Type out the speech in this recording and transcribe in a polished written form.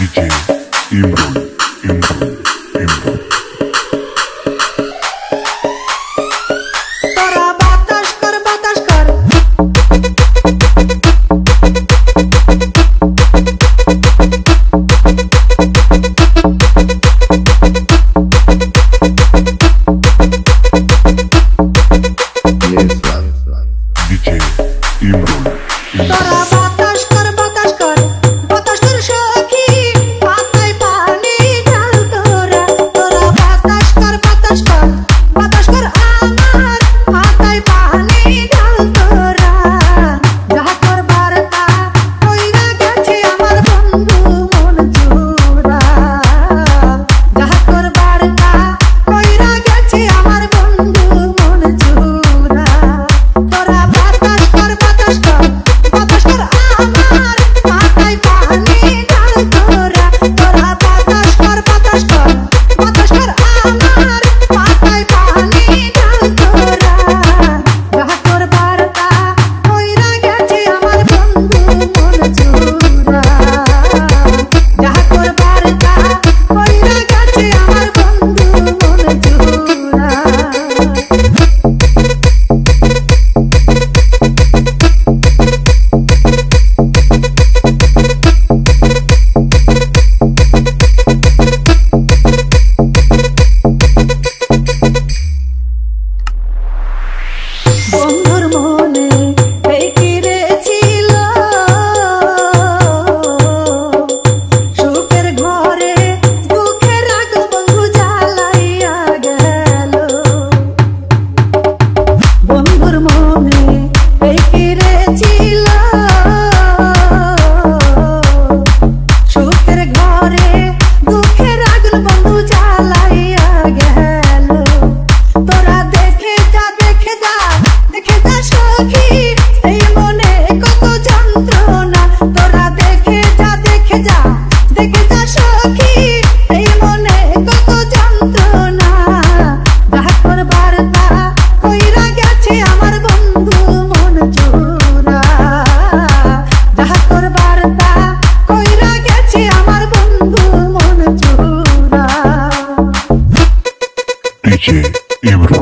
DJ Imron. তোরা বাতাস কর DJ Imron. তোরা বাতাস কর সখী মাথায় পানি ঢাল তোরা বাতাস কর আমার মাথায় পানি ঢাল তোরা যাহা করবার তা কইরা গেছে আমার বন্ধু মন চুরা যাহা করবার তা কইরা গেছে আমার বন্ধু মন চুরা তোরা বাতাস কর আমার মাথায় পানি ঢাল তোরা বাতাস কর আমার মাথায় পানি ঢাল তোরা যাহা করবার তা কইরা গেছে আমার বন্ধু মন চুরা যাহা করবার তা কইরা গেছে আমার বন্ধু মন চুরা বন্ধুর মনে এই কিরে ছিল সুখের ঘরে দুঃখের রাগ বন্ধু জ্বালাইয়া গেল বন্ধুর মনে এই কিরে ছিল সুখের ঘরে দুঃখের রাগ বন্ধু জ্বালাইয়া গেল তোরা দেখে যা সখী এই মনে কত যন্ত্রণা তোরা দেখে যা সখী এই মনে কত যন্ত্রণা যাহা করবার তা কইরা গেছে আমার বন্ধু মন চুরা যাহা করবার তা কইরা গেছে আমার বন্ধু মন চুরা DJ Imron.